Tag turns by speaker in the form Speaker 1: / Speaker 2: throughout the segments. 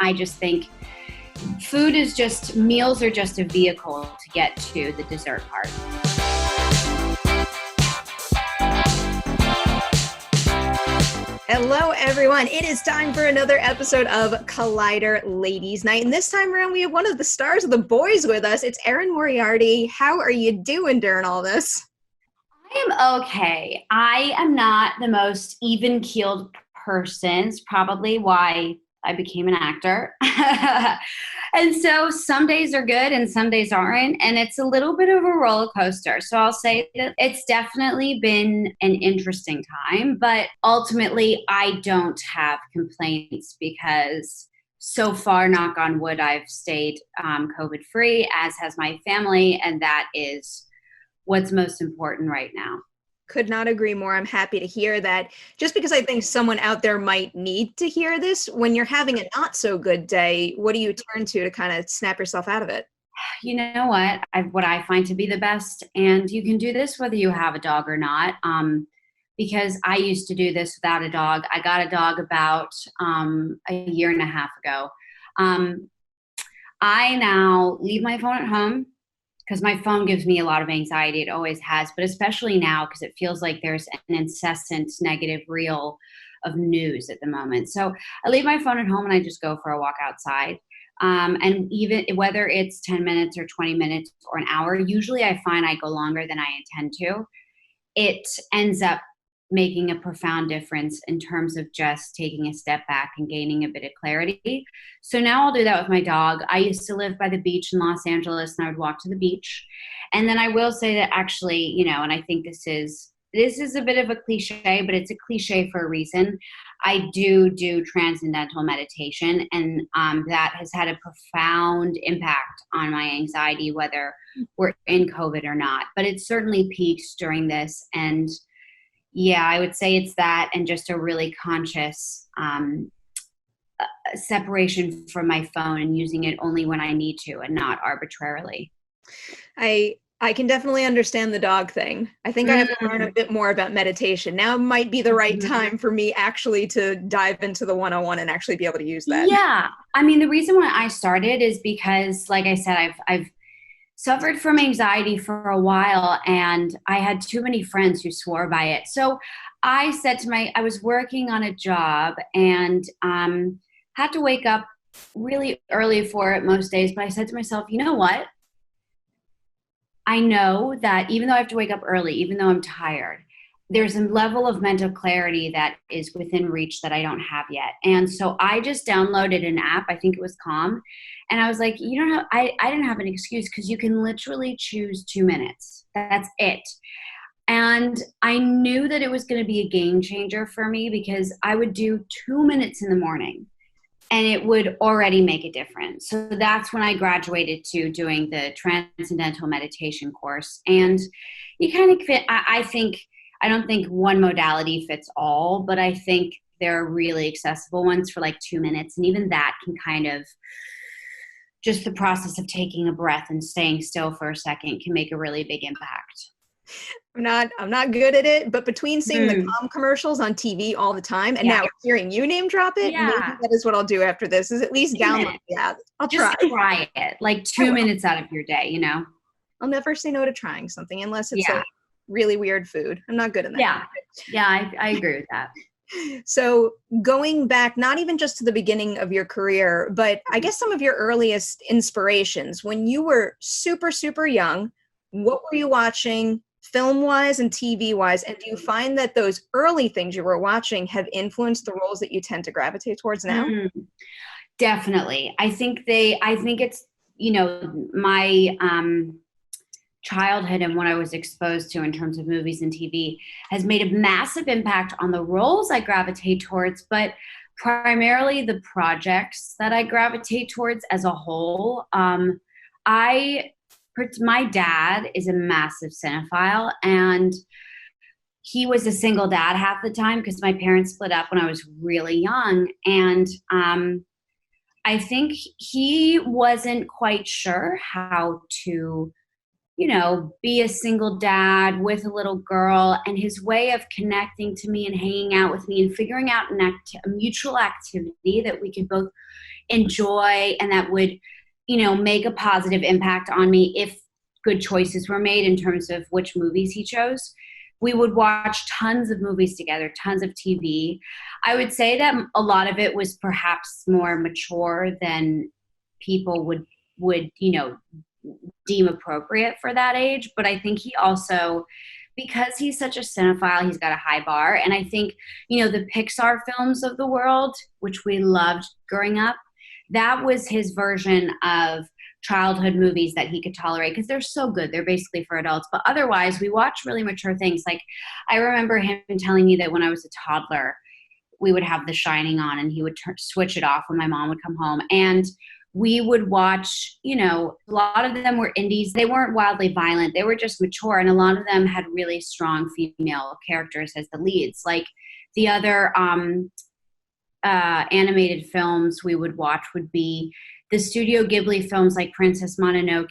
Speaker 1: I just think meals are just a vehicle to get to the dessert part.
Speaker 2: Hello, everyone. It is time for another episode of Collider Ladies Night. And this time around, we have one of the stars of The Boys with us. It's Erin Moriarty. How are you doing during all this?
Speaker 1: I am okay. I am not the most even-keeled person. It's probably why I became an actor. And so some days are good and some days aren't. And it's a little bit of a roller coaster. So I'll say that it's definitely been an interesting time. But ultimately, I don't have complaints because so far, knock on wood, I've stayed COVID-free, as has my family. And that is what's most important right now.
Speaker 2: Could not agree more. I'm happy to hear that. Just because I think someone out there might need to hear this, when you're having a not so good day, what do you turn to kind of snap yourself out of it?
Speaker 1: You know what I find to be the best, and you can do this whether you have a dog or not, because I used to do this without a dog. I got a dog about a year and a half ago. I now leave my phone at home, because my phone gives me a lot of anxiety. It always has, but especially now because it feels like there's an incessant negative reel of news at the moment. So I leave my phone at home and I just go for a walk outside. And even whether it's 10 minutes or 20 minutes or an hour, usually I find I go longer than I intend to. It ends up making a profound difference in terms of just taking a step back and gaining a bit of clarity. So now I'll do that with my dog. I used to live by the beach in Los Angeles and I would walk to the beach. And then I will say that actually, and I think this is a bit of a cliche, but it's a cliche for a reason. I do transcendental meditation, and that has had a profound impact on my anxiety, whether we're in COVID or not. But it certainly peaks during this. And yeah, I would say it's that, and just a really conscious separation from my phone and using it only when I need to and not arbitrarily.
Speaker 2: I can definitely understand the dog thing. I think I have to learn a bit more about meditation. Now might be the right time for me actually to dive into the 101 and actually be able to use that.
Speaker 1: Yeah. I mean, the reason why I started is because, like I said, I've suffered from anxiety for a while, and I had too many friends who swore by it. So I said I was working on a job and had to wake up really early for it most days. But I said to myself, you know what? I know that even though I have to wake up early, even though I'm tired, there's a level of mental clarity that is within reach that I don't have yet. And so I just downloaded an app. I think it was Calm. And I was like, I didn't have an excuse, because you can literally choose 2 minutes. That's it. And I knew that it was going to be a game changer for me, because I would do 2 minutes in the morning and it would already make a difference. So that's when I graduated to doing the transcendental meditation course. And you kind of fit, I don't think one modality fits all, but I think there are really accessible ones for like 2 minutes. And even that can kind of, just the process of taking a breath and staying still for a second can make a really big impact.
Speaker 2: I'm not good at it, but between seeing the Calm commercials on TV all the time and now hearing you name drop it, maybe that is what I'll do after this, is at least download the app. I'll try
Speaker 1: it, like 2 minutes out of your day,
Speaker 2: I'll never say no to trying something unless it's like really weird food. I'm not good at that.
Speaker 1: Yeah, I agree with that.
Speaker 2: So going back, not even just to the beginning of your career, but I guess some of your earliest inspirations, when you were super, super young, what were you watching film-wise and TV-wise? And do you find that those early things you were watching have influenced the roles that you tend to gravitate towards now?
Speaker 1: Definitely. I think it's, my childhood and what I was exposed to in terms of movies and TV has made a massive impact on the roles I gravitate towards, but primarily the projects that I gravitate towards as a whole. My dad is a massive cinephile, and he was a single dad half the time because my parents split up when I was really young. And I think he wasn't quite sure how to, be a single dad with a little girl, and his way of connecting to me and hanging out with me and figuring out a mutual activity that we could both enjoy and that would, make a positive impact on me if good choices were made in terms of which movies he chose. We would watch tons of movies together, tons of TV. I would say that a lot of it was perhaps more mature than people would deem appropriate for that age. But I think he also, because he's such a cinephile, he's got a high bar. And I think, the Pixar films of the world, which we loved growing up, that was his version of childhood movies that he could tolerate because they're so good. They're basically for adults. But otherwise, we watch really mature things. Like, I remember him telling me that when I was a toddler, we would have The Shining on and he would switch it off when my mom would come home. And we would watch, a lot of them were indies. They weren't wildly violent. They were just mature. And a lot of them had really strong female characters as the leads. Like the other animated films we would watch would be the Studio Ghibli films like Princess Mononoke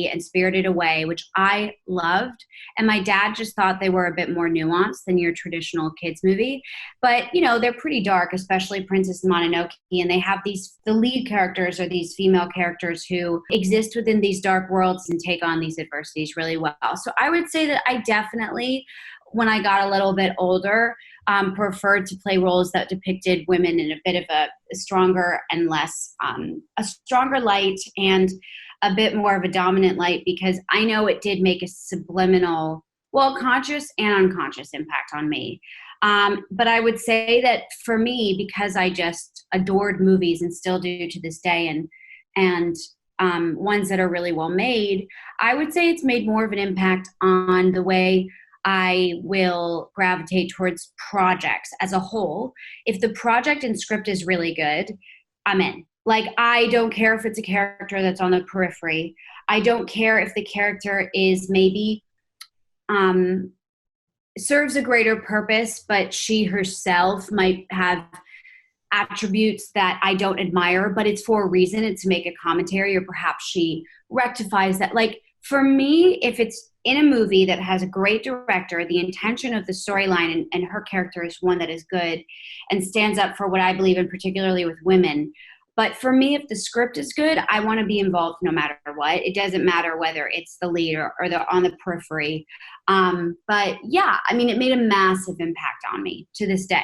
Speaker 1: and Spirited Away, which I loved. And my dad just thought they were a bit more nuanced than your traditional kids movie. But, they're pretty dark, especially Princess Mononoke. And they have the lead characters are these female characters who exist within these dark worlds and take on these adversities really well. So I would say that I definitely, when I got a little bit older, preferred to play roles that depicted women in a bit of a stronger and less, a stronger light and a bit more of a dominant light, because I know it did make a subliminal, conscious and unconscious impact on me. But I would say that for me, because I just adored movies and still do to this day, and ones that are really well made, I would say it's made more of an impact on the way I will gravitate towards projects as a whole. If the project and script is really good, I'm in. Like, I don't care if it's a character that's on the periphery. I don't care if the character is maybe serves a greater purpose, but she herself might have attributes that I don't admire, but it's for a reason. It's to make a commentary, or perhaps she rectifies that. Like, for me, if it's in a movie that has a great director, the intention of the storyline and her character is one that is good and stands up for what I believe in, particularly with women. But for me, if the script is good, I want to be involved no matter what. It doesn't matter whether it's the lead or they're on the periphery. But yeah, I mean, it made a massive impact on me to this day.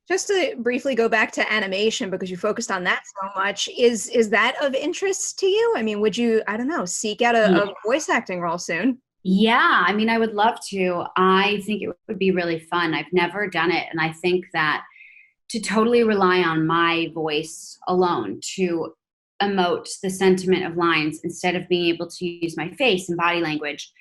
Speaker 2: Just to briefly go back to animation, because you focused on that so much, is that of interest to you? I mean, would you, I don't know, seek out a voice acting role soon?
Speaker 1: Yeah, I mean, I would love to. I think it would be really fun. I've never done it. And I think that to totally rely on my voice alone to emote the sentiment of lines instead of being able to use my face and body language,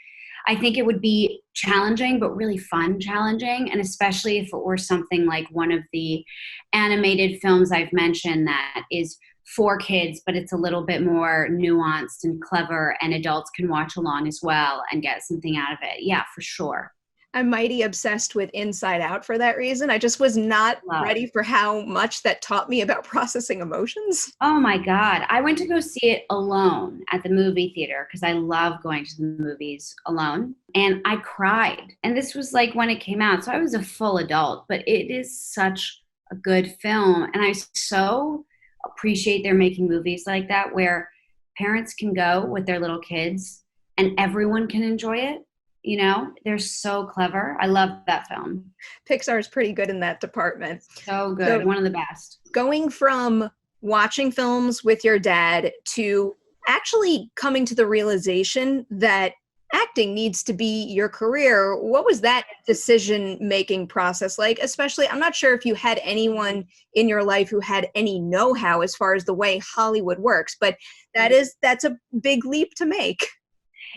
Speaker 1: I think it would be challenging, but really fun challenging. And especially if it were something like one of the animated films I've mentioned that is for kids, but it's a little bit more nuanced and clever, and adults can watch along as well and get something out of it. Yeah, for sure.
Speaker 2: I'm mighty obsessed with Inside Out for that reason. I just was not ready for how much that taught me about processing emotions.
Speaker 1: Oh my God. I went to go see it alone at the movie theater because I love going to the movies alone. And I cried. And this was like when it came out. So I was a full adult, but it is such a good film. And I so appreciate they're making movies like that where parents can go with their little kids and everyone can enjoy it. You know, they're so clever. I love that film.
Speaker 2: Pixar is pretty good in that department.
Speaker 1: So good. One of the best.
Speaker 2: Going from watching films with your dad to actually coming to the realization that acting needs to be your career, what was that decision-making process like? Especially, I'm not sure if you had anyone in your life who had any know-how as far as the way Hollywood works, but that's a big leap to make.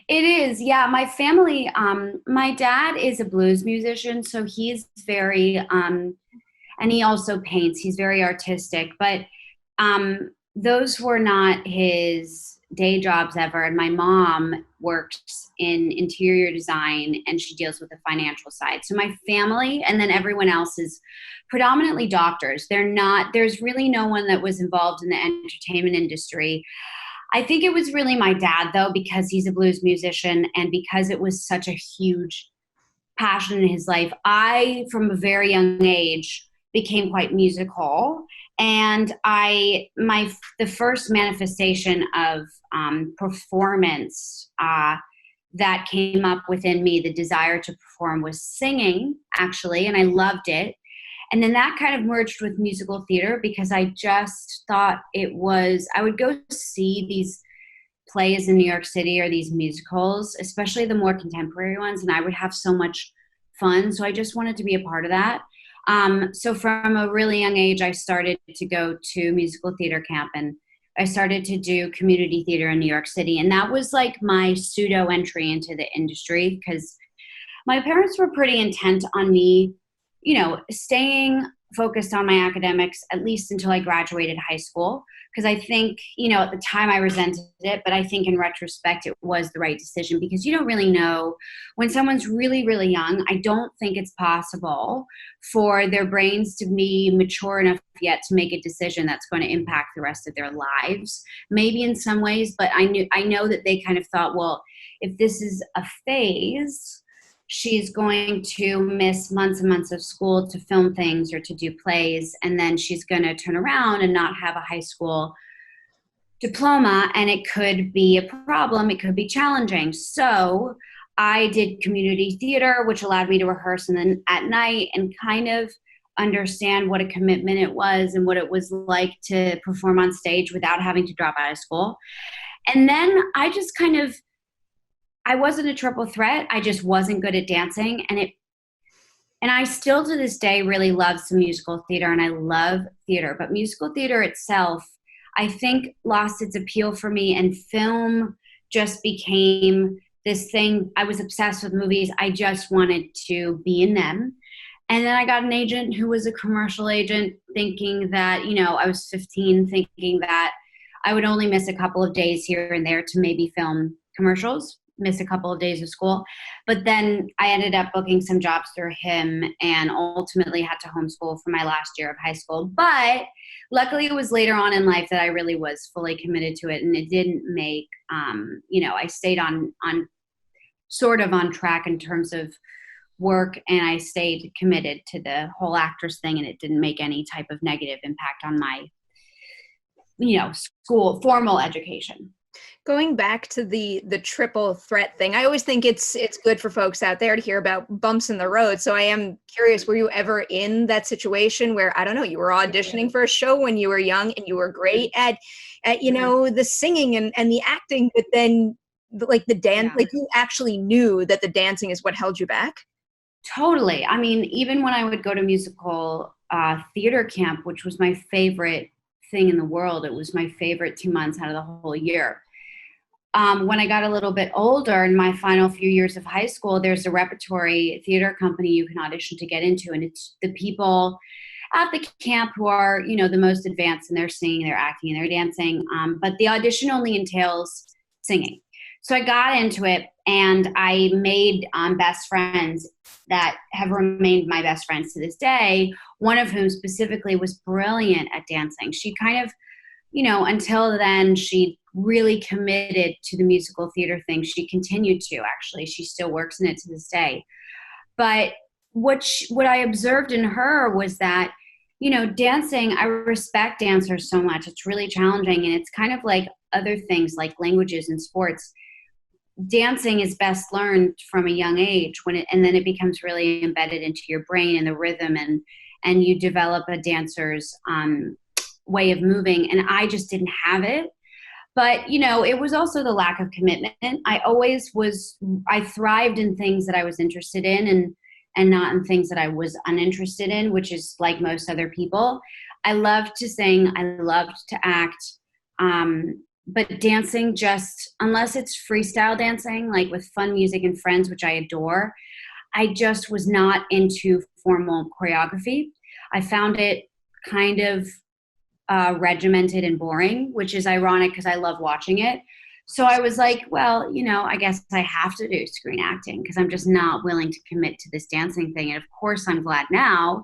Speaker 1: It is, yeah. My family, my dad is a blues musician, so he's very, and he also paints. He's very artistic, but those were not his day jobs ever. And my mom works in interior design, and she deals with the financial side. So my family, and then everyone else, is predominantly doctors. There's really no one that was involved in the entertainment industry. I think it was really my dad, though, because he's a blues musician and because it was such a huge passion in his life. I, from a very young age, became quite musical And the first manifestation of performance that came up within me, the desire to perform, was singing, actually, and I loved it. And then that kind of merged with musical theater because I just thought I would go see these plays in New York City or these musicals, especially the more contemporary ones, and I would have so much fun. So I just wanted to be a part of that. So from a really young age, I started to go to musical theater camp, and I started to do community theater in New York City. And that was like my pseudo entry into the industry because my parents were pretty intent on me, staying focused on my academics, at least until I graduated high school. Because I think, at the time I resented it, but I think in retrospect, it was the right decision because you don't really know when someone's really, really young. I don't think it's possible for their brains to be mature enough yet to make a decision that's going to impact the rest of their lives. Maybe in some ways, but I know that they kind of thought, well, if this is a phase, she's going to miss months and months of school to film things or to do plays, and then she's going to turn around and not have a high school diploma, and it could be a problem. It could be challenging. So I did community theater, which allowed me to rehearse and then at night and kind of understand what a commitment it was and what it was like to perform on stage without having to drop out of school. And then I wasn't a triple threat. I just wasn't good at dancing. And I still to this day really love some musical theater, and I love theater, but musical theater itself, I think, lost its appeal for me, and film just became this thing. I was obsessed with movies. I just wanted to be in them. And then I got an agent who was a commercial agent, thinking that, I was 15, thinking that I would only miss a couple of days here and there to maybe film commercials, miss a couple of days of school. But then I ended up booking some jobs through him and ultimately had to homeschool for my last year of high school. But luckily it was later on in life that I really was fully committed to it. And it didn't make, I stayed on sort of on track in terms of work, and I stayed committed to the whole actress thing, and it didn't make any type of negative impact on my, school formal education.
Speaker 2: Going back to the triple threat thing, I always think it's good for folks out there to hear about bumps in the road. So I am curious, were you ever in that situation where, I don't know, you were auditioning for a show when you were young and you were great at the singing and the acting, but then like the dance, like you actually knew that the dancing is what held you back?
Speaker 1: Totally. I mean, even when I would go to musical theater camp, which was my favorite thing in the world, it was my favorite 2 months out of the whole year. When I got a little bit older, in my final few years of high school, there's a repertory theater company you can audition to get into. And it's the people at the camp who are, the most advanced in their singing, their acting, and their dancing. But the audition only entails singing. So I got into it, and I made best friends that have remained my best friends to this day, one of whom specifically was brilliant at dancing. She kind of, until then, she really committed to the musical theater thing. She continued to, actually. She still works in it to this day. But what I observed in her was that, dancing, I respect dancers so much. It's really challenging, and it's kind of like other things like languages and sports. Dancing is best learned from a young age and then it becomes really embedded into your brain and the rhythm, and you develop a dancer's way of moving. And I just didn't have it. But, it was also the lack of commitment. I thrived in things that I was interested in and not in things that I was uninterested in, which is like most other people. I loved to sing. I loved to act. But dancing, just unless it's freestyle dancing, like with fun music and friends, which I adore, I just was not into formal choreography. I found it kind of regimented and boring, which is ironic because I love watching it. So I was like, well, I guess I have to do screen acting because I'm just not willing to commit to this dancing thing. And of course, I'm glad now.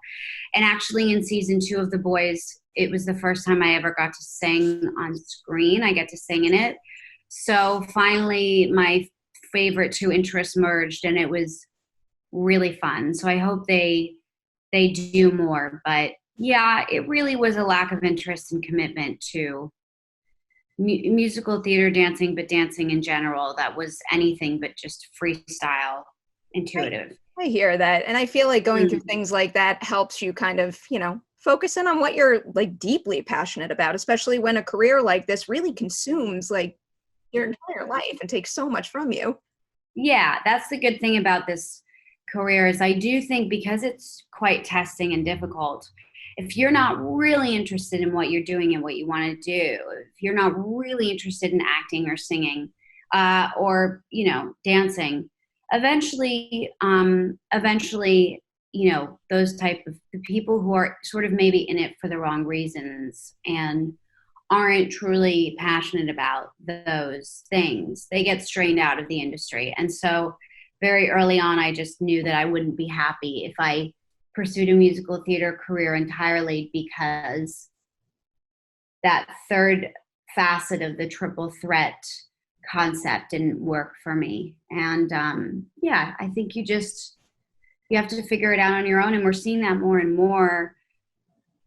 Speaker 1: And actually in season 2 of The Boys, it was the first time I ever got to sing on screen. I get to sing in it. So finally, my favorite 2 interests merged, and it was really fun. So I hope they do more. But Yeah, it really was a lack of interest and commitment to musical theater dancing, but dancing in general. That was anything but just freestyle,
Speaker 2: I,
Speaker 1: intuitive.
Speaker 2: I hear that. And I feel like going through
Speaker 1: Mm.
Speaker 2: things like that helps you kind of, focus in on what you're like deeply passionate about, especially when a career like this really consumes like your entire life and takes so much from you.
Speaker 1: Yeah, that's the good thing about this career is I do think because it's quite testing and difficult, if you're not really interested in what you're doing and what you want to do, if you're not really interested in acting or singing, or dancing, eventually, those type of the people who are sort of maybe in it for the wrong reasons and aren't truly passionate about those things, they get strained out of the industry. And so very early on, I just knew that I wouldn't be happy if I pursued a musical theater career entirely because that third facet of the triple threat concept didn't work for me. And yeah, I think you have to figure it out on your own. And we're seeing that more and more,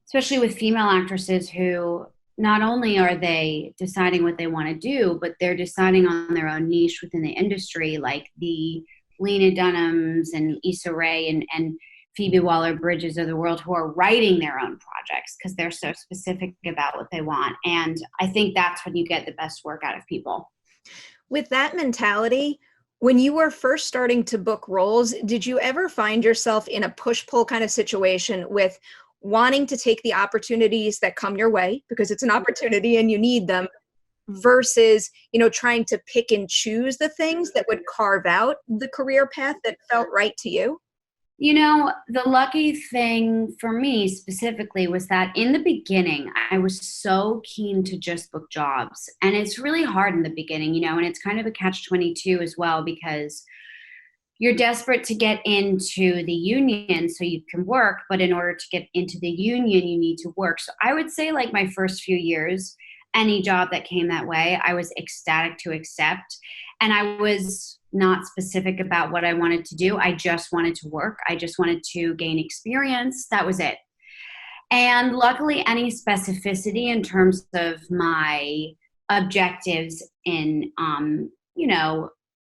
Speaker 1: especially with female actresses who not only are they deciding what they want to do, but they're deciding on their own niche within the industry, like the Lena Dunhams and Issa Rae and Phoebe Waller-Bridges of the world who are writing their own projects because they're so specific about what they want. And I think that's when you get the best work out of people.
Speaker 2: With that mentality, when you were first starting to book roles, did you ever find yourself in a push-pull kind of situation with wanting to take the opportunities that come your way because it's an opportunity and you need them versus, trying to pick and choose the things that would carve out the career path that felt right to you?
Speaker 1: The lucky thing for me specifically was that in the beginning, I was so keen to just book jobs. And it's really hard in the beginning, and it's kind of a catch-22 as well because you're desperate to get into the union so you can work. But in order to get into the union, you need to work. So I would say, like, my first few years, any job that came that way, I was ecstatic to accept. And I was not specific about what I wanted to do. I just wanted to work. I just wanted to gain experience. That was it. And luckily, any specificity in terms of my objectives in,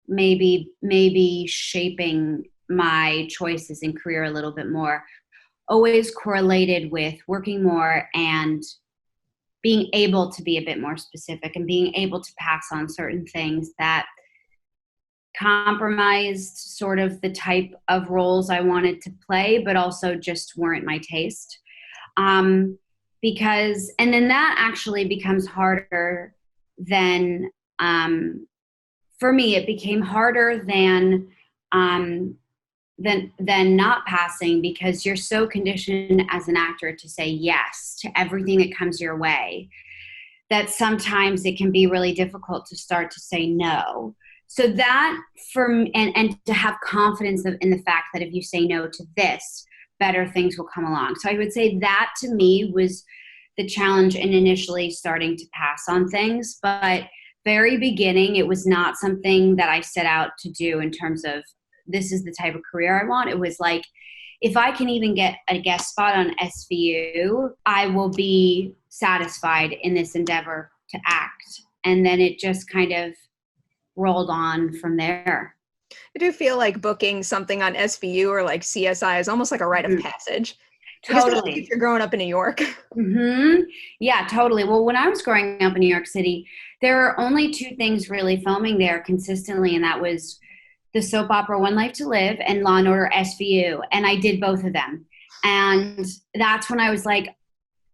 Speaker 1: maybe shaping my choices in career a little bit more, always correlated with working more and being able to be a bit more specific and being able to pass on certain things that compromised sort of the type of roles I wanted to play, but also just weren't my taste. Um, and then that actually becomes harder than, for me, it became harder um, than not passing because you're so conditioned as an actor to say yes to everything that comes your way that sometimes it can be really difficult to start to say no. So that and to have confidence in the fact that if you say no to this, better things will come along. So I would say that to me was the challenge in initially starting to pass on things. But very beginning, it was not something that I set out to do in terms of this is the type of career I want. It was like, if I can even get a guest spot on SVU, I will be satisfied in this endeavor to act. And then it just kind of rolled on from there.
Speaker 2: I do feel like booking something on SVU or like CSI is almost like a rite of passage. Like, especially if
Speaker 1: Totally.
Speaker 2: you're growing up in New York.
Speaker 1: Yeah, totally. Well, when I was growing up in New York City, there were only two things really filming there consistently, and that was the soap opera One Life to Live and Law and Order SVU. And I did both of them. And that's when I was like,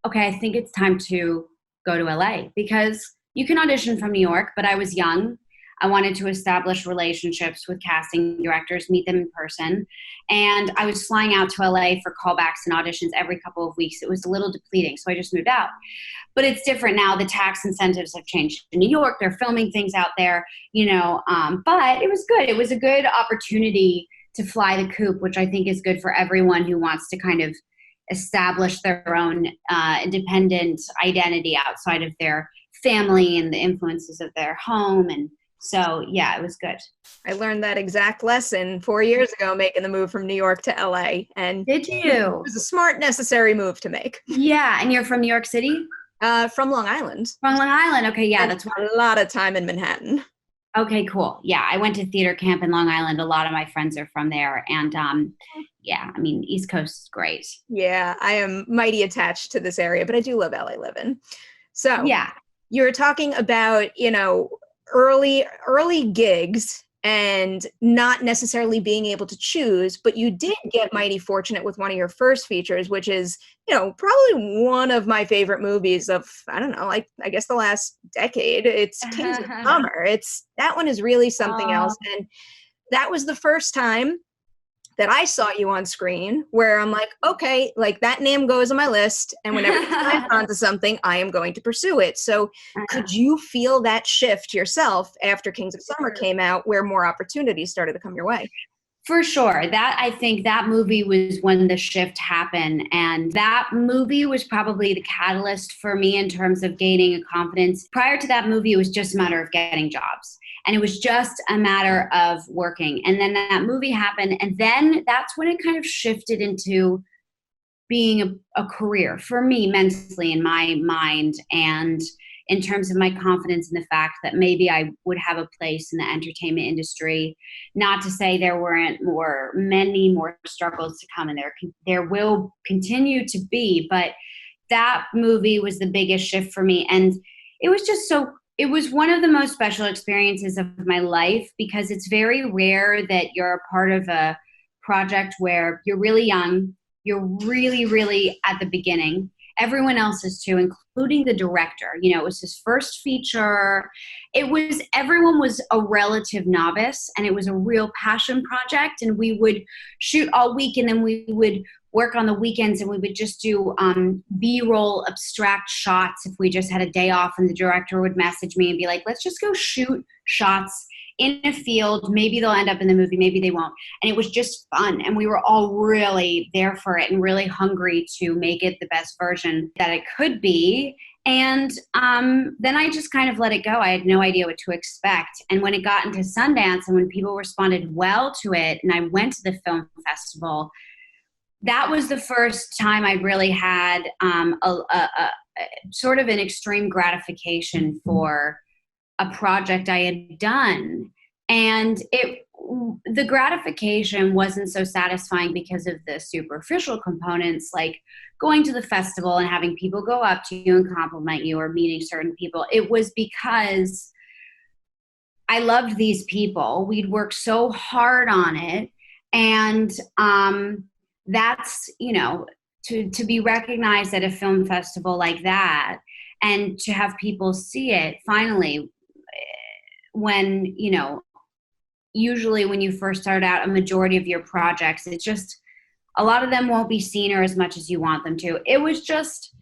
Speaker 1: okay, I think it's time to go to LA because you can audition from New York, but I was young. I wanted to establish relationships with casting directors, meet them in person. And I was flying out to LA for callbacks and auditions every couple of weeks. It was a little depleting, so I just moved out. But it's different now. The tax incentives have changed in New York. They're filming things out there, but it was good. It was a good opportunity to fly the coop, which I think is good for everyone who wants to kind of establish their own independent identity outside of their family and the influences of their home and So yeah, it was good.
Speaker 2: I learned that exact lesson 4 years ago, making the move from New York to LA. And
Speaker 1: Did
Speaker 2: it
Speaker 1: you?
Speaker 2: was a smart, necessary move to make.
Speaker 1: Yeah, and you're from New York City?
Speaker 2: From Long Island.
Speaker 1: From Long Island. Okay, yeah,
Speaker 2: And
Speaker 1: that's what.
Speaker 2: a lot of time in Manhattan.
Speaker 1: Okay, cool. Yeah, I went to theater camp in Long Island. A lot of my friends are from there, and yeah, I mean, East Coast is great.
Speaker 2: Yeah, I am mighty attached to this area, but I do love LA living. So
Speaker 1: Yeah.
Speaker 2: you're talking about, early gigs and not necessarily being able to choose, but you did get mighty fortunate with one of your first features, which is, probably one of my favorite movies of, I don't know, like, I guess the last decade. It's Kings of Summer. That one is really something else. And that was the first time that I saw you on screen where I'm like, okay, like that name goes on my list. And whenever you sign onto something, I am going to pursue it. So could you feel that shift yourself after Kings of Summer came out where more opportunities started to come your way?
Speaker 1: For sure. I think that movie was when the shift happened. And that movie was probably the catalyst for me in terms of gaining a confidence. Prior to that movie, it was just a matter of getting jobs. And it was just a matter of working. And then that movie happened. And then that's when it kind of shifted into being a career for me mentally in my mind, and in terms of my confidence in the fact that maybe I would have a place in the entertainment industry. Not to say there weren't many more struggles to come, and there will continue to be, but that movie was the biggest shift for me. And it was just it was one of the most special experiences of my life, because it's very rare that you're a part of a project where you're really young, you're really, really at the beginning. Everyone else is too, including the director. It was his first feature. Everyone was a relative novice, and it was a real passion project. And we would shoot all week, and then we would work on the weekends, and we would just do B-roll abstract shots if we just had a day off. And the director would message me and be like, let's just go shoot shots in a field. Maybe they'll end up in the movie, maybe they won't. And it was just fun. And we were all really there for it and really hungry to make it the best version that it could be. And then I just kind of let it go. I had no idea what to expect. And when it got into Sundance and when people responded well to it, and I went to the film festival, that was the first time I really had a sort of an extreme gratification for a project I had done. And the gratification wasn't so satisfying because of the superficial components, like going to the festival and having people go up to you and compliment you, or meeting certain people. It was because I loved these people. We'd worked so hard on it. And that's, to be recognized at a film festival like that, and to have people see it finally, when, usually when you first start out, a majority of your projects, it's just, a lot of them won't be seen or as much as you want them to. It was just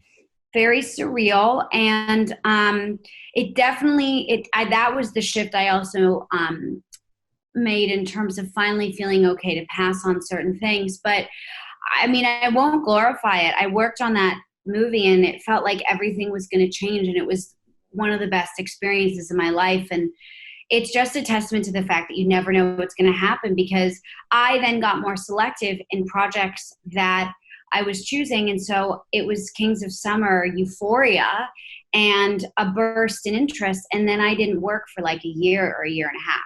Speaker 1: very surreal. And that was the shift I also made in terms of finally feeling okay to pass on certain things. But I mean, I won't glorify it. I worked on that movie, and it felt like everything was going to change, and it was one of the best experiences of my life. And it's just a testament to the fact that you never know what's going to happen, because I then got more selective in projects that I was choosing. And so it was Kings of Summer, Euphoria, and a burst in interest. And then I didn't work for like a year or a year and a half.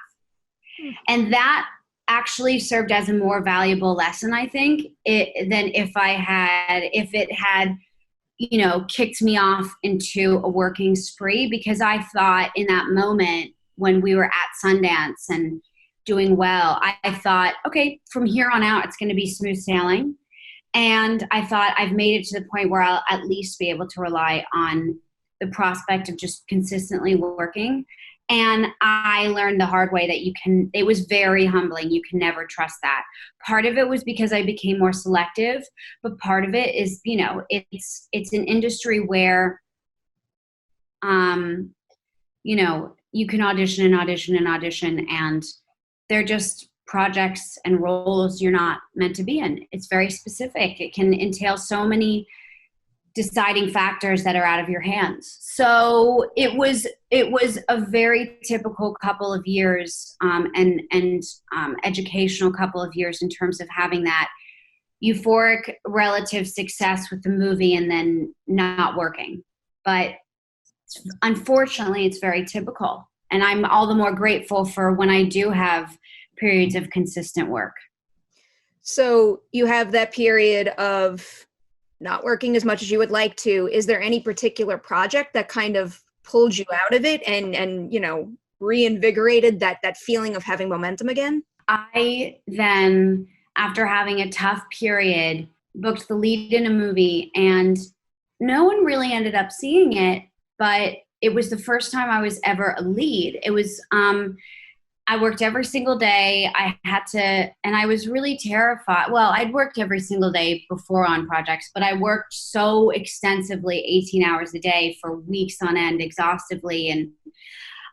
Speaker 1: And that actually served as a more valuable lesson, I think, than if it had, kicked me off into a working spree. Because I thought in that moment, when we were at Sundance and doing well, I thought, okay, from here on out, it's going to be smooth sailing. And I thought I've made it to the point where I'll at least be able to rely on the prospect of just consistently working. And I learned the hard way that it was very humbling. You can never trust that. Part of it was because I became more selective, but part of it is, it's an industry where, you can audition and audition and audition, and they're just projects and roles you're not meant to be in. It's very specific. It can entail so many deciding factors that are out of your hands. So it was a very typical couple of years, and educational couple of years in terms of having that euphoric relative success with the movie and then not working. But unfortunately, it's very typical. And I'm all the more grateful for when I do have periods of consistent work.
Speaker 2: So you have that period of not working as much as you would like to. Is there any particular project that kind of pulled you out of it and reinvigorated that feeling of having momentum again?
Speaker 1: I then, after having a tough period, booked the lead in a movie, and no one really ended up seeing it, but it was the first time I was ever a lead. It was, I worked every single day. I had to, and I was really terrified. Well, I'd worked every single day before on projects, but I worked so extensively, 18 hours a day for weeks on end, exhaustively. And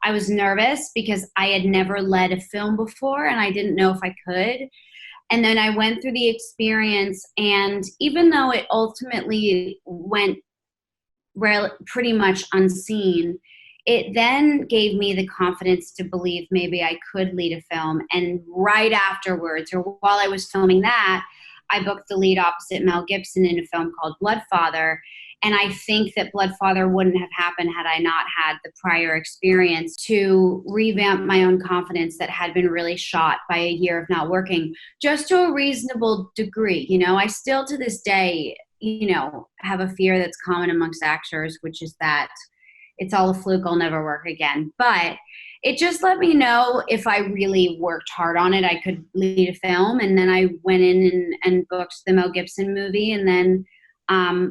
Speaker 1: I was nervous because I had never led a film before and I didn't know if I could. And then I went through the experience, and even though it ultimately went pretty much unseen, it then gave me the confidence to believe maybe I could lead a film. And right afterwards, or while I was filming that, I booked the lead opposite Mel Gibson in a film called Bloodfather. And I think that Bloodfather wouldn't have happened had I not had the prior experience to revamp my own confidence that had been really shot by a year of not working, just to a reasonable degree. I still to this day, have a fear that's common amongst actors, which is that it's all a fluke, I'll never work again. But it just let me know if I really worked hard on it, I could lead a film. And then I went in and booked the Mel Gibson movie, and then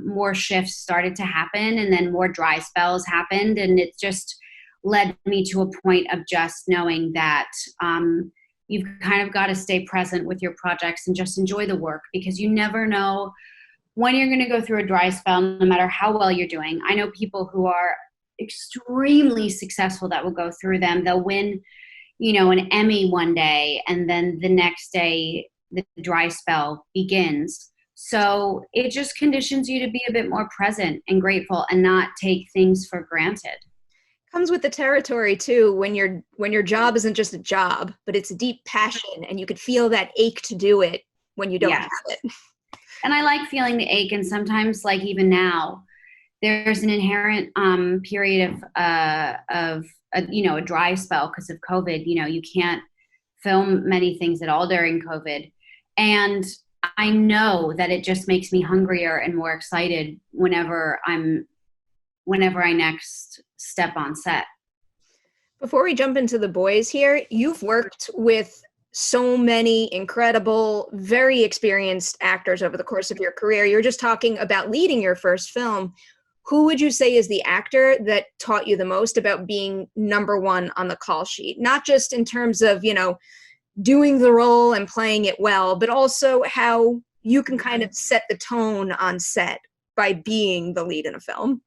Speaker 1: more shifts started to happen, and then more dry spells happened. And it just led me to a point of just knowing that you've kind of got to stay present with your projects and just enjoy the work, because you never know when you're going to go through a dry spell, no matter how well you're doing. I know people who are extremely successful that will go through them. They'll win, an Emmy one day, and then the next day the dry spell begins. So it just conditions you to be a bit more present and grateful and not take things for granted.
Speaker 2: Comes with the territory too, when your job isn't just a job, but it's a deep passion, and you could feel that ache to do it when you don't have it.
Speaker 1: And I like feeling the ache, and sometimes, like even now, there's an inherent period of a dry spell because of COVID. You can't film many things at all during COVID, and I know that it just makes me hungrier and more excited whenever I next step on set.
Speaker 2: Before we jump into the boys here, you've worked with so many incredible, very experienced actors over the course of your career. You're just talking about leading your first film. Who would you say is the actor that taught you the most about being number one on the call sheet? Not just in terms of, doing the role and playing it well, but also how you can kind of set the tone on set by being the lead in a film.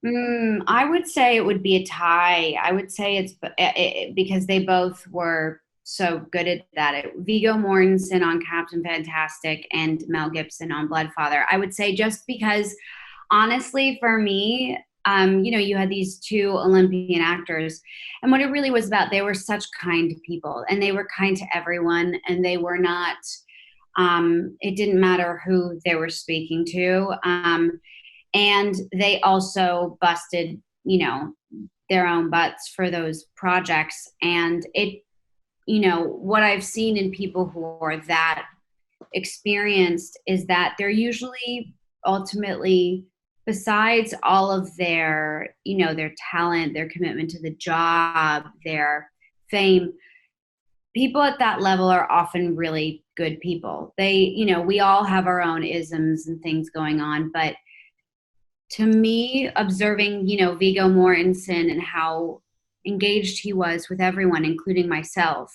Speaker 1: I would say it would be a tie. I would say it's because they both were so good at that. Viggo Mortensen on Captain Fantastic and Mel Gibson on Bloodfather. I would say just because, honestly, for me, you had these two Olympian actors, and what it really was about, they were such kind people, and they were kind to everyone, and they were not, it didn't matter who they were speaking to. And they also busted, their own butts for those projects. And it, what I've seen in people who are that experienced is that they're usually ultimately, besides all of their, their talent, their commitment to the job, their fame, people at that level are often really good people. They, we all have our own isms and things going on, but to me, observing, Viggo Mortensen and how engaged he was with everyone, including myself.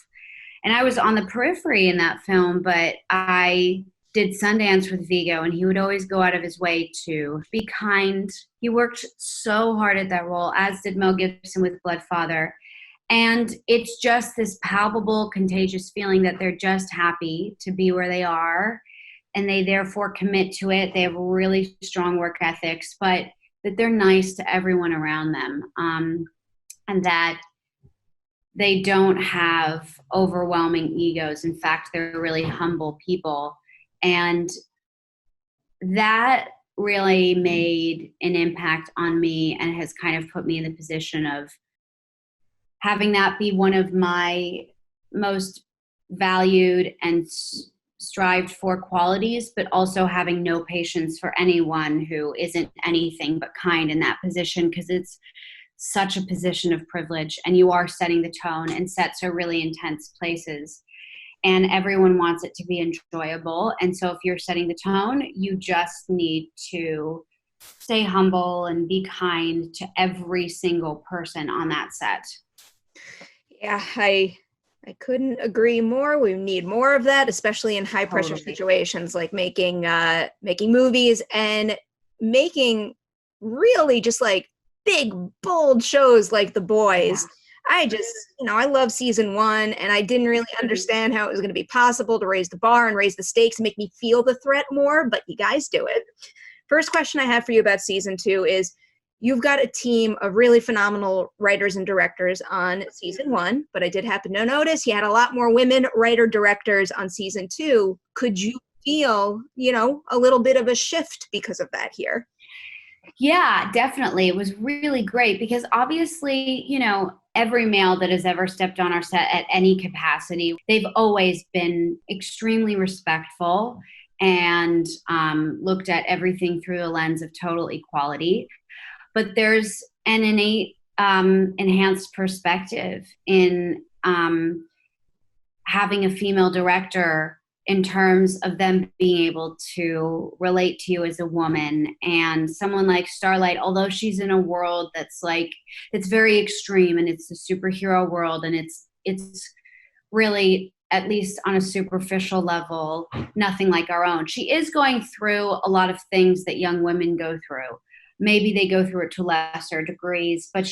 Speaker 1: And I was on the periphery in that film, but I did Sundance with Viggo, and he would always go out of his way to be kind. He worked so hard at that role, as did Mel Gibson with Bloodfather. And it's just this palpable, contagious feeling that they're just happy to be where they are. and they therefore commit to it. They have really strong work ethics, but that they're nice to everyone around them, and that they don't have overwhelming egos. In fact, they're really humble people. And that really made an impact on me and has kind of put me in the position of having that be one of my most valued and strived for qualities, but also having no patience for anyone who isn't anything but kind in that position, because it's such a position of privilege, and you are setting the tone, and sets are really intense places, and everyone wants it to be enjoyable. And so if you're setting the tone, you just need to stay humble and be kind to every single person on that set.
Speaker 2: Yeah, I couldn't agree more. We need more of that, especially in high pressure situations like making movies and making really just like big, bold shows like The Boys. Yeah. I just, I love season 1, and I didn't really understand how it was going to be possible to raise the bar and raise the stakes and make me feel the threat more, but you guys do it. First question I have for you about season 2 is, you've got a team of really phenomenal writers and directors on season 1, but I did happen to notice you had a lot more women writer-directors on season 2. Could you feel, a little bit of a shift because of that here?
Speaker 1: Yeah, definitely. It was really great because obviously, every male that has ever stepped on our set at any capacity, they've always been extremely respectful and looked at everything through the lens of total equality. But there's an innate enhanced perspective in having a female director, in terms of them being able to relate to you as a woman. And someone like Starlight, although she's in a world that's very extreme, and it's a superhero world, and it's really, at least on a superficial level, nothing like our own. She is going through a lot of things that young women go through. Maybe they go through it to lesser degrees, but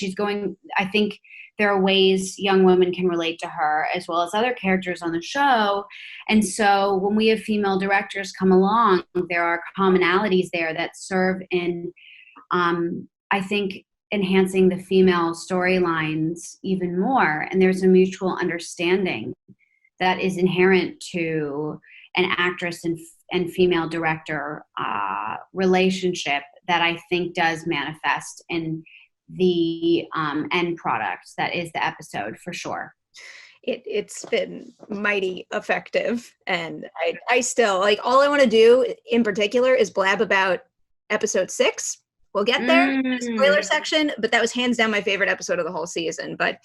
Speaker 1: I think there are ways young women can relate to her as well as other characters on the show. And so when we have female directors come along, there are commonalities there that serve in, I think, enhancing the female storylines even more. And there's a mutual understanding that is inherent to an actress and female director relationship that I think does manifest in the end product that is the episode, for sure.
Speaker 2: It's been mighty effective, and I still, all I want to do in particular is blab about episode 6. We'll get there in the spoiler section, but that was hands down my favorite episode of the whole season. But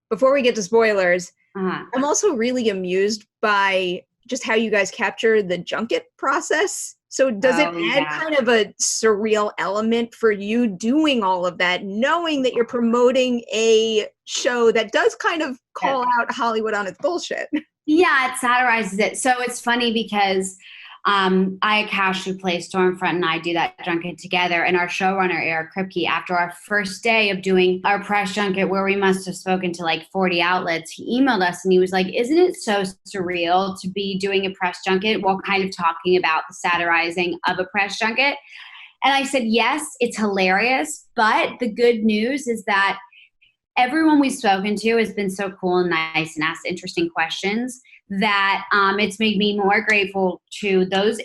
Speaker 2: before we get to spoilers, I'm also really amused by just how you guys capture the junket process. So does it add kind of a surreal element for you doing all of that, knowing that you're promoting a show that does kind of call out Hollywood on its bullshit?
Speaker 1: Yeah, it satirizes it. So it's funny because Aya Cash, who plays Stormfront, and I do that junket together. And our showrunner, Eric Kripke, after our first day of doing our press junket, where we must have spoken to 40 outlets, he emailed us and he was like, isn't it so surreal to be doing a press junket while kind of talking about the satirizing of a press junket? And I said, yes, it's hilarious. But the good news is that everyone we've spoken to has been so cool and nice and asked interesting questions that it's made me more grateful to those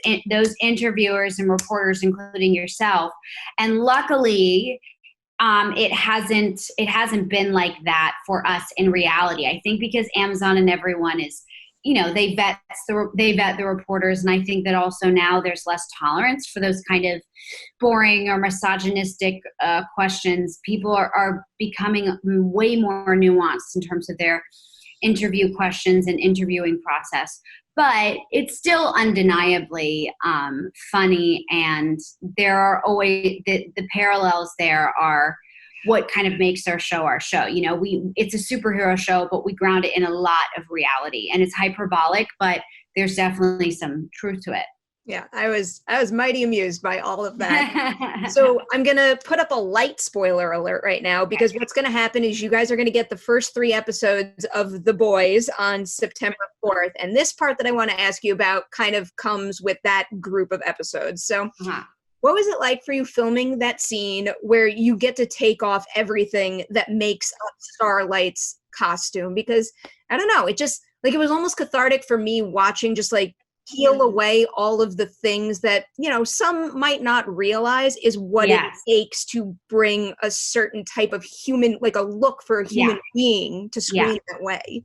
Speaker 1: interviewers and reporters, including yourself. And luckily, it hasn't been like that for us in reality. I think because Amazon and everyone is, they vet the reporters, and I think that also now there's less tolerance for those kind of boring or misogynistic questions. People are becoming way more nuanced in terms of their interview questions and interviewing process. But it's still undeniably funny, and there are always the parallels there are what kind of makes our show. It's a superhero show, but we ground it in a lot of reality, and it's hyperbolic, but there's definitely some truth to it.
Speaker 2: Yeah, I was mighty amused by all of that. So I'm going to put up a light spoiler alert right now, because what's going to happen is you guys are going to get the first 3 episodes of The Boys on September 4th. And this part that I want to ask you about kind of comes with that group of episodes. So what was it like for you filming that scene where you get to take off everything that makes up Starlight's costume? Because I don't know, it just like, it was almost cathartic for me watching, just like peel away all of the things that, you know, some might not realize is what it takes to bring a certain type of human, like a look for a human being to screen that way.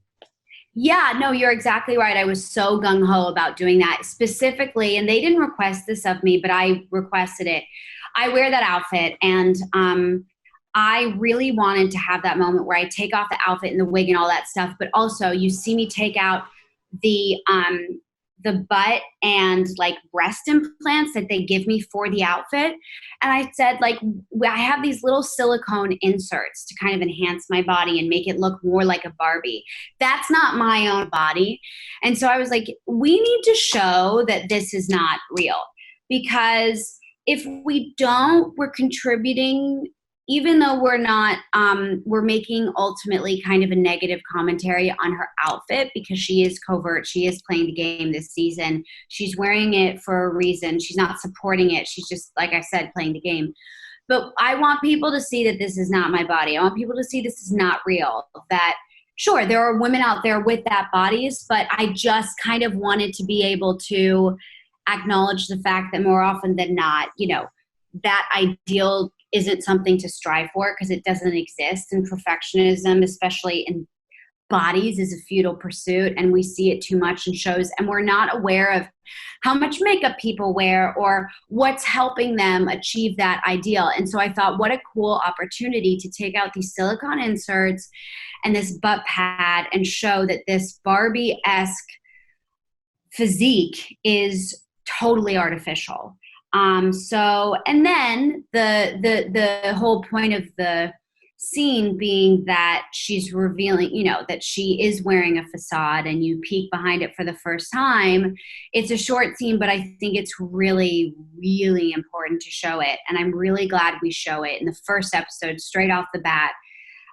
Speaker 1: Yeah, no, you're exactly right. I was so gung-ho about doing that specifically, and they didn't request this of me, but I requested it. I wear that outfit, and I really wanted to have that moment where I take off the outfit and the wig and all that stuff, but also you see me take out the butt and like breast implants that they give me for the outfit. And I said, like, I have these little silicone inserts to kind of enhance my body and make it look more like a Barbie. That's not my own body. And so I was like, we need to show that this is not real, because if we don't, we're contributing, even though we're not, we're making ultimately kind of a negative commentary on her outfit, because she is covert. She is playing the game this season. She's wearing it for a reason. She's not supporting it. She's just, like I said, playing the game. But I want people to see that this is not my body. I want people to see this is not real. That, sure, there are women out there with that bodies, but I just kind of wanted to be able to acknowledge the fact that more often than not, you know, that ideal isn't something to strive for, because it doesn't exist. And perfectionism, especially in bodies, is a futile pursuit, and we see it too much in shows, and we're not aware of how much makeup people wear or what's helping them achieve that ideal. And so I thought, what a cool opportunity to take out these silicone inserts and this butt pad and show that this Barbie-esque physique is totally artificial. So, and then the whole point of the scene being that she's revealing, you know, that she is wearing a facade, and you peek behind it for the first time. It's a short scene, but I think it's really, really important to show it. And I'm really glad we show it in the first episode, straight off the bat.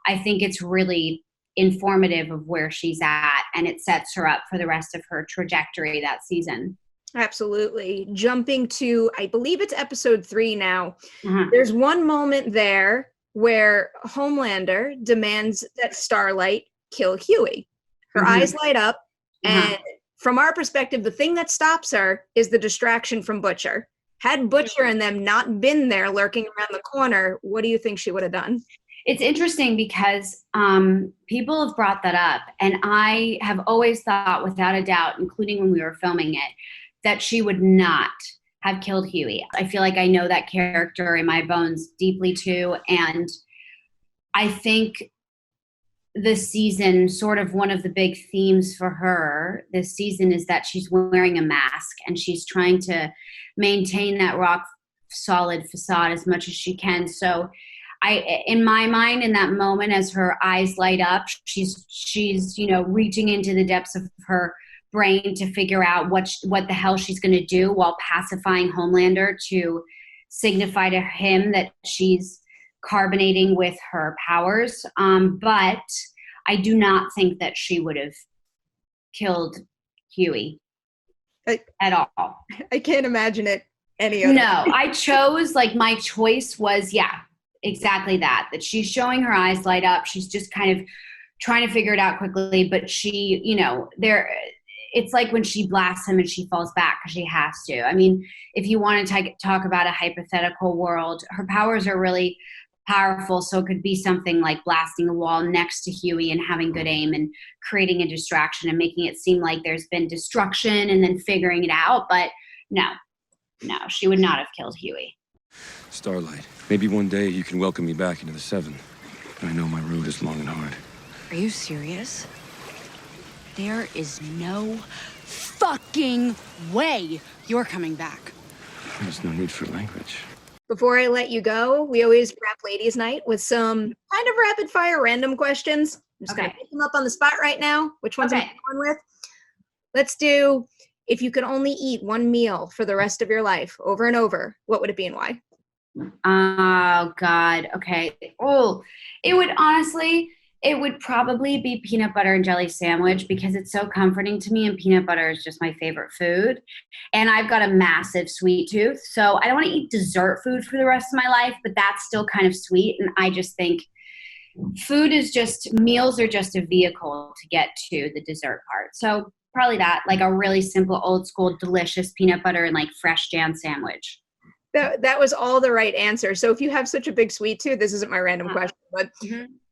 Speaker 1: I think it's really informative of where she's at, and it sets her up for the rest of her trajectory that season.
Speaker 2: Absolutely. Jumping to, I believe it's episode 3 now. There's one moment there where Homelander demands that Starlight kill Huey. Her eyes light up, and from our perspective, the thing that stops her is the distraction from Butcher. Had Butcher and them not been there lurking around the corner, what do you think she would have done?
Speaker 1: It's interesting because people have brought that up, and I have always thought, without a doubt, including when we were filming it, that she would not have killed Huey. I feel like I know that character in my bones deeply too. And I think this season, sort of one of the big themes for her this season is that she's wearing a mask, and she's trying to maintain that rock solid facade as much as she can. So in my mind, in that moment, as her eyes light up, she's, you know, reaching into the depths of her brain to figure out what the hell she's going to do, while pacifying Homelander to signify to him that she's carbonating with her powers. But I do not think that she would have killed Huey at all.
Speaker 2: I can't imagine it any other
Speaker 1: No,
Speaker 2: way.
Speaker 1: I chose, like, my choice was, exactly that she's showing her eyes light up. She's just kind of trying to figure it out quickly, but she, you know, it's like when she blasts him and she falls back because she has to. I mean, if you want to talk about a hypothetical world, her powers are really powerful. So it could be something like blasting a wall next to Huey and having good aim and creating a distraction and making it seem like there's been destruction and then figuring it out. But no, she would not have killed Huey.
Speaker 3: Starlight, maybe one day you can welcome me back into the 7. I know my road is long and hard.
Speaker 4: Are you serious? There is no fucking way you're coming back.
Speaker 3: There's no need for language.
Speaker 2: Before I let you go, we always wrap Ladies Night with some kind of rapid fire random questions. I'm just going to pick them up on the spot right now. Which ones am I going with? Let's do, if you could only eat one meal for the rest of your life over and over, what would it be and why?
Speaker 1: Oh God. Okay. Oh, it would probably be peanut butter and jelly sandwich because it's so comforting to me, and peanut butter is just my favorite food. And I've got a massive sweet tooth, so I don't want to eat dessert food for the rest of my life, but that's still kind of sweet. And I just think meals are just a vehicle to get to the dessert part. So probably that, like a really simple, old school, delicious peanut butter and like fresh jam sandwich.
Speaker 2: That was all the right answer. So if you have such a big sweet tooth, this isn't my random question, but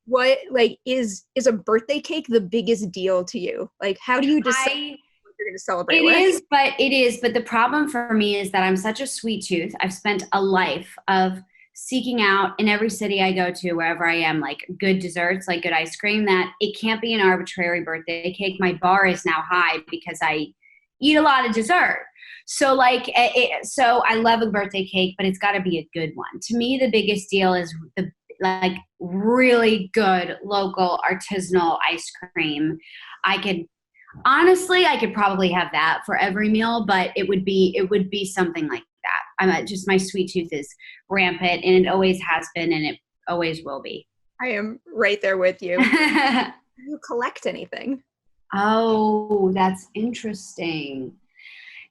Speaker 2: what, like, is a birthday cake the biggest deal to you? Like, how do you decide what you're going to celebrate with?
Speaker 1: It is. But the problem for me is that I'm such a sweet tooth. I've spent a life of seeking out in every city I go to, wherever I am, like good desserts, like good ice cream, that it can't be an arbitrary birthday cake. My bar is now high because I eat a lot of dessert. So so I love a birthday cake, but it's got to be a good one. To me, the biggest deal is the really good local artisanal ice cream. I could probably have that for every meal, but it would be something like that. Just my sweet tooth is rampant, and it always has been, and it always will be.
Speaker 2: I am right there with you. Do you collect anything?
Speaker 1: Oh, that's interesting.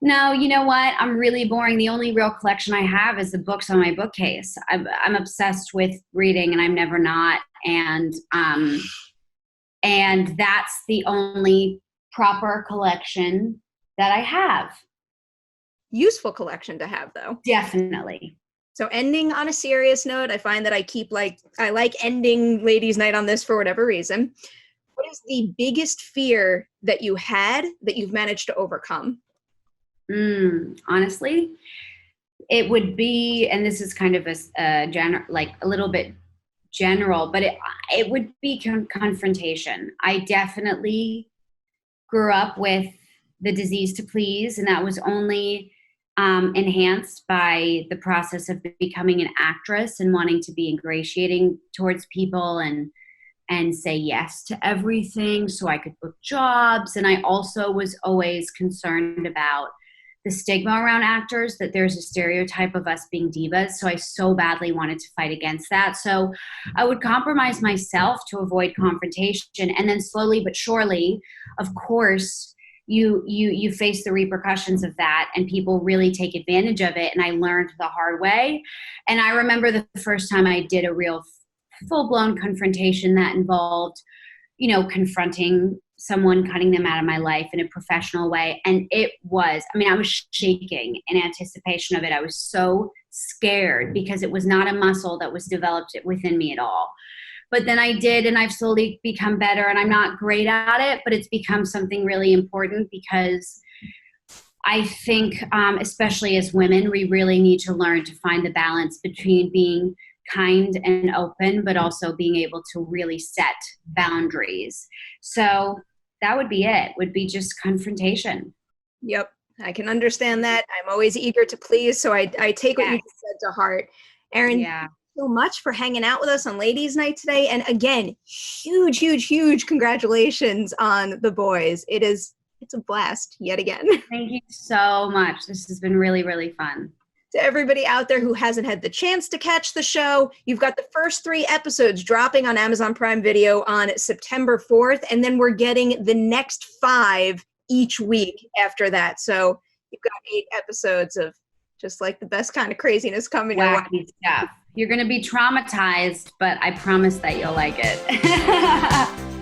Speaker 1: No, you know what? I'm really boring. The only real collection I have is the books on my bookcase. I'm obsessed with reading, and I'm never not. And that's the only proper collection that I have.
Speaker 2: Useful collection to have, though.
Speaker 1: Definitely.
Speaker 2: So ending on a serious note, I find that I like ending ladies' night on this for whatever reason. What is the biggest fear that you had that you've managed to overcome?
Speaker 1: Honestly, it would be, and this is kind of a little bit general, but it would be confrontation. I definitely grew up with the disease to please, and that was only enhanced by the process of becoming an actress and wanting to be ingratiating towards people and say yes to everything so I could book jobs. And I also was always concerned about the stigma around actors, that there's a stereotype of us being divas. So I so badly wanted to fight against that. So I would compromise myself to avoid confrontation. And then slowly but surely, of course, you face the repercussions of that, and people really take advantage of it. And I learned the hard way. And I remember the first time I did a real full-blown confrontation that involved, confronting someone, cutting them out of my life in a professional way. And I was shaking in anticipation of it. I was so scared because it was not a muscle that was developed within me at all. But then I did, and I've slowly become better, and I'm not great at it, but it's become something really important because I think, especially as women, we really need to learn to find the balance between being kind and open, but also being able to really set boundaries. So that would be it, would be just confrontation.
Speaker 2: Yep. I can understand that. I'm always eager to please. So I take what you just said to heart. Erin, thank you so much for hanging out with us on Ladies Night today. And again, huge, huge, huge congratulations on The Boys. It's a blast yet again.
Speaker 1: Thank you so much. This has been really, really fun.
Speaker 2: To everybody out there who hasn't had the chance to catch the show, you've got the first 3 episodes dropping on Amazon Prime Video on September 4th, and then we're getting the next 5 each week after that. So you've got 8 episodes of just like the best kind of craziness coming your way.
Speaker 1: Wacky stuff. You're going to be traumatized, but I promise that you'll like it.